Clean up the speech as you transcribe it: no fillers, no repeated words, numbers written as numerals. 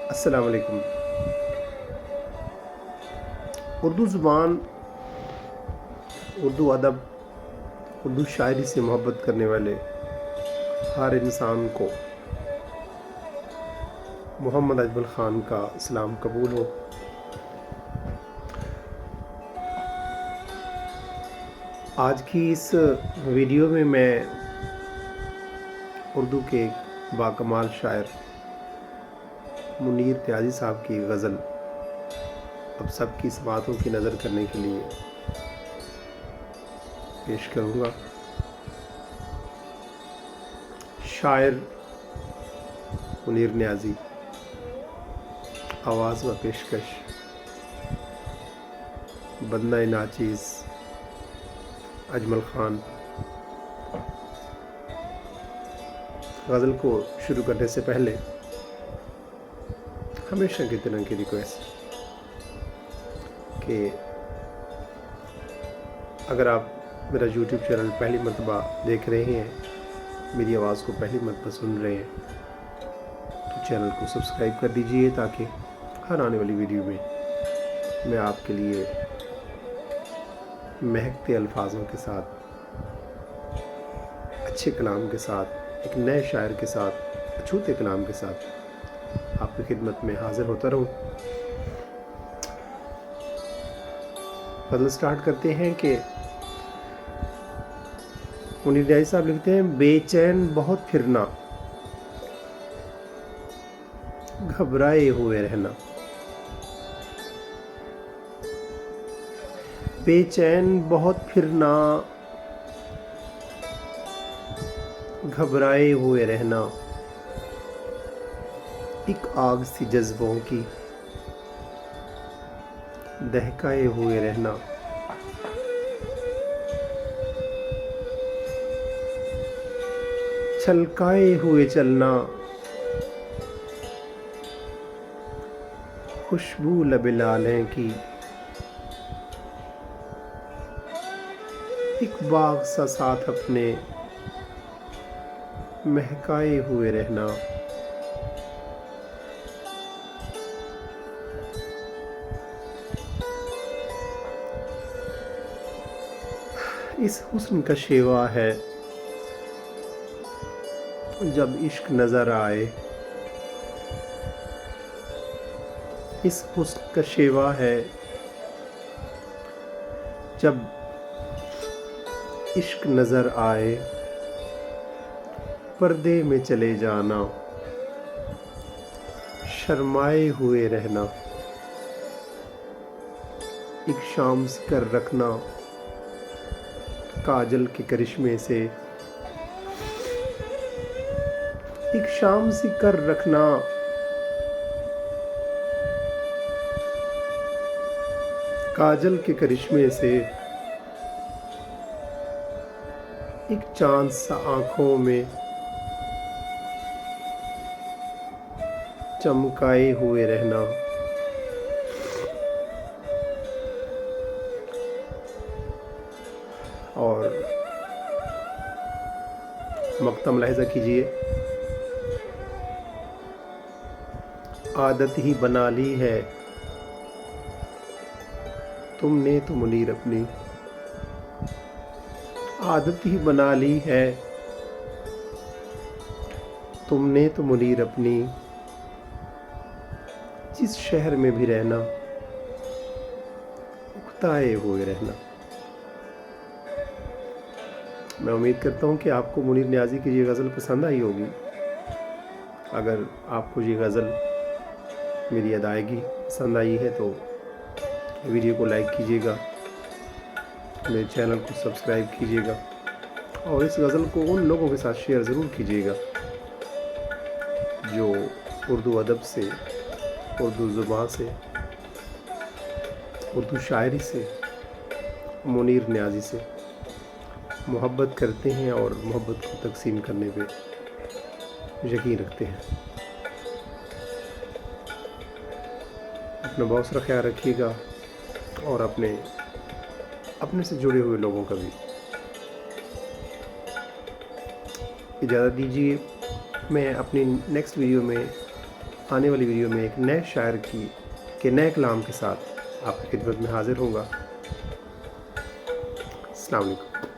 السلام علیکم۔ اردو زبان، اردو ادب، اردو شاعری سے محبت کرنے والے ہر انسان کو محمد اجمل خان کا سلام قبول ہو۔ آج کی اس ویڈیو میں اردو کے ایک باکمال شاعر منیر نیازی صاحب کی غزل اب سب کی سماعتوں کی نظر کرنے کے لیے پیش کروں گا۔ شاعر منیر نیازی، آواز و پیشکش بندہ ناچیز اجمل خان۔ غزل کو شروع کرنے سے پہلے ہمیشہ کی طرح کی ریکویسٹ کہ اگر آپ میرا یوٹیوب چینل پہلی مرتبہ دیکھ رہے ہیں، میری آواز کو پہلی مرتبہ سن رہے ہیں، تو چینل کو سبسکرائب کر دیجئے تاکہ ہر آنے والی ویڈیو میں آپ کے لیے مہکتے الفاظوں کے ساتھ، اچھے کلام کے ساتھ، ایک نئے شاعر کے ساتھ، اچھوتے کلام کے ساتھ آپ کی خدمت میں حاضر ہوتا رہوں۔ غزل سٹارٹ کرتے ہیں کہ منیر نیازی صاحب لکھتے ہیں: بے چین بہت پھرنا، گھبرائے ہوئے رہنا۔ بے چین بہت پھرنا، گھبرائے ہوئے رہنا، ایک آگ سی جذبوں کی دہکائے ہوئے رہنا۔ چھلکائے ہوئے چلنا، خوشبو لب لالیں کی ایک باغ سا ساتھ اپنے مہکائے ہوئے رہنا۔ اس حسن کا شیوا ہے جب عشق نظر آئے، اس حسن کا شیوا ہے جب عشق نظر آئے، پردے میں چلے جانا، شرمائے ہوئے رہنا، ایک شام سی کر رکھنا کاجل کے کرشمے سے، ایک شام سی کر رکھنا کاجل کے کرشمے سے، ایک چاند سا آنکھوں میں چمکائے ہوئے رہنا۔ اور مقطع ملاحظہ کیجئے: عادت ہی بنا لی ہے تم نے تو منیر اپنی، عادت ہی بنا لی ہے تم نے تو منیر اپنی، جس شہر میں بھی رہنا اکتائے ہوئے رہنا۔ میں امید کرتا ہوں کہ آپ کو منیر نیازی کی یہ غزل پسند آئی ہوگی۔ اگر آپ کو یہ غزل میری ادائیگی پسند آئی ہے تو ویڈیو کو لائک کیجیے گا، میرے چینل کو سبسکرائب کیجیے گا، اور اس غزل کو ان لوگوں کے ساتھ شیئر ضرور کیجیے گا جو اردو ادب سے، اردو زبان سے، اردو شاعری سے، منیر نیازی سے محبت کرتے ہیں اور محبت کو تقسیم کرنے پہ یقین رکھتے ہیں۔ اپنا بہت سارا خیال رکھیے گا اور اپنے سے جڑے ہوئے لوگوں کا بھی اجازت دیجیے۔ میں اپنی نیکسٹ ویڈیو میں آنے والی ویڈیو میں ایک نئے شاعر کے نئے کلام کے ساتھ آپ کی خدمت میں حاضر ہوں گا۔ السلام علیکم۔